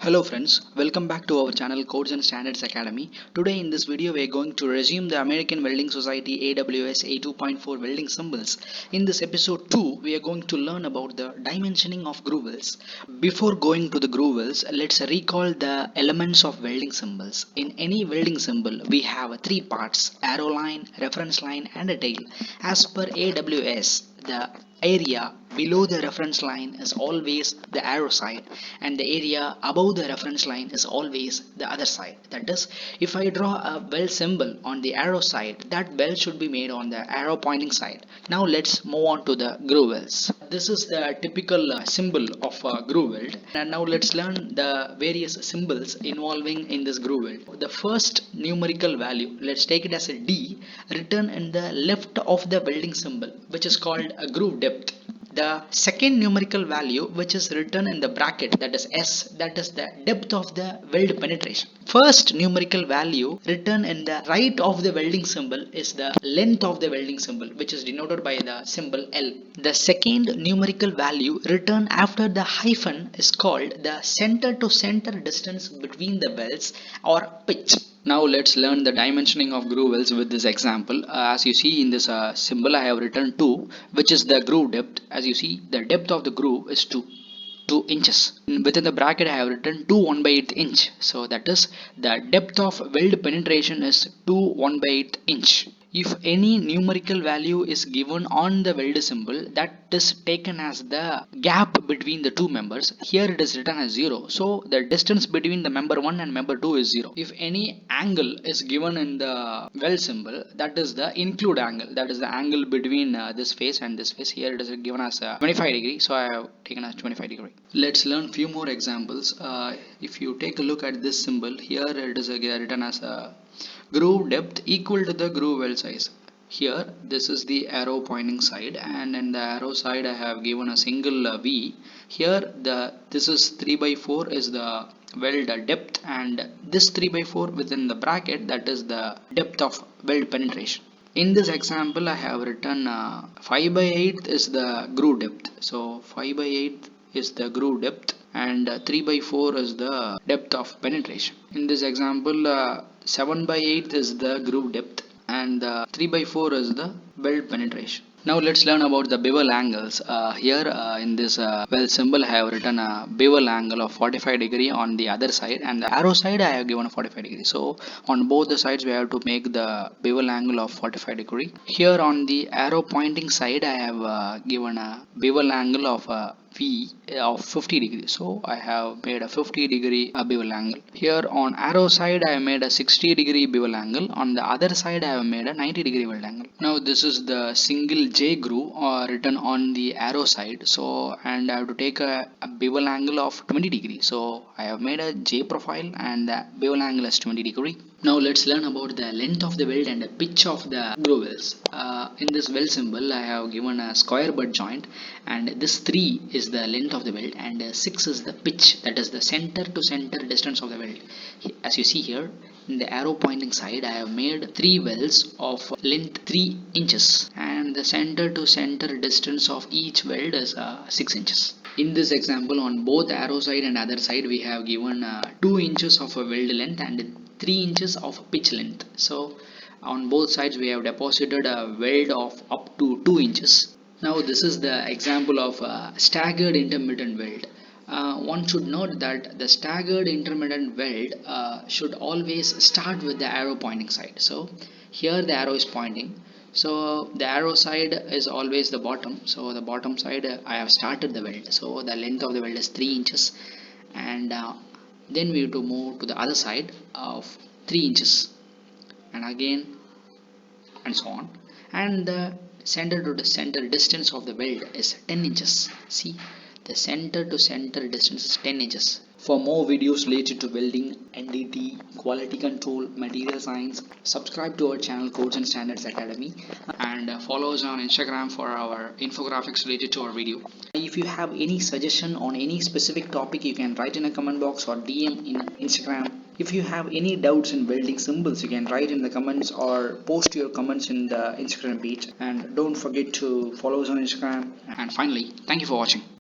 Hello friends, welcome back to our channel Codes and Standards Academy. Today in this video we are going to resume the American Welding Society AWS A2.4 welding symbols. In this episode 2 we are going to learn about the dimensioning of groove welds. Before going to the groove welds, let's recall the elements of welding symbols. In any welding symbol we have three parts: arrow line, reference line and a tail. As per AWS, the area below the reference line is always the arrow side, and the area above the reference line is always the other side. That is, if I draw a weld symbol on the arrow side, that weld should be made on the arrow pointing side. Now let's move on to the groove welds. This is the typical symbol of a groove weld, and now let's learn the various symbols involving in this groove weld. The first numerical value, let's take it as a D, written in the left of the welding symbol, which is called a groove depth. The second numerical value, which is written in the bracket, that is S, that is the depth of the weld penetration. First numerical value written in the right of the welding symbol is the length of the welding symbol, which is denoted by the symbol L. The second numerical value written after the hyphen is called the center to center distance between the welds, or pitch. Now let's learn the dimensioning of groove welds with this example. As you see in this symbol, I have written 2, which is the groove depth. As you see, the depth of the groove is 2 inches. Within the bracket I have written 2 1/8 inch. So that is, the depth of weld penetration is 2 1/8 inch. If any numerical value is given on the weld symbol, that is taken as the gap between the two members. Here it is written as 0. So the distance between the member 1 and member 2 is 0. If any angle is given in the weld symbol, that is the include angle. That is the angle between this face and this face. Here it is given as 25 degree. So I have taken as 25 degree. Let's learn few more examples. If you take a look at this symbol, here it is written as a groove depth equal to the groove weld size. Here this is the arrow pointing side, and in the arrow side I have given a single V. Here this is 3/4 is the weld depth, and this 3/4 within the bracket, that is the depth of weld penetration. In this example I have written 5/8 is the groove depth. So 5/8 is the groove depth, and 3/4 is the depth of penetration. In this example 7/8 is the groove depth, and 3/4 is the weld penetration. Now let's learn about the bevel angles. Here in this weld symbol I have written a bevel angle of 45 degree on the other side, and the arrow side I have given a 45 degree. So on both the sides we have to make the bevel angle of 45 degree. Here on the arrow pointing side I have given a bevel angle of V of 50 degrees. So I have made a 50 degree bevel angle. Here on arrow side I have made a 60 degree bevel angle. On the other side I have made a 90 degree weld angle. Now this is the single J groove written on the arrow side. So, and I have to take a bevel angle of 20 degrees. So I have made a J profile, and the bevel angle is 20 degree. Now let's learn about the length of the weld and the pitch of the groove welds. In this weld symbol I have given a square butt joint, and this 3 is the length of the weld, and 6 is the pitch, that is the center to center distance of the weld. As you see here, in the arrow pointing side I have made 3 welds of length 3 inches, and the center to center distance of each weld is 6 inches. In this example, on both arrow side and other side we have given 2 inches of a weld length and 3 inches of pitch length. So on both sides we have deposited a weld of up to 2 inches. Now this is the example of a staggered intermittent weld. One should note that the staggered intermittent weld should always start with the arrow pointing side. So here the arrow is pointing, so the arrow side is always the bottom. So the bottom side I have started the weld. So the length of the weld is 3 inches, and then we have to move to the other side of 3 inches, and again, and so on. And the center to the center distance of the weld is 10 inches. See, the center to center distance is 10 inches. For more videos related to welding, NDT, quality control, material science, subscribe to our channel Codes and Standards Academy, and follow us on Instagram for our infographics related to our video. If you have any suggestion on any specific topic, you can write in a comment box or DM in Instagram. If you have any doubts in welding symbols, you can write in the comments or post your comments in the Instagram page. And don't forget to follow us on Instagram. And finally, thank you for watching.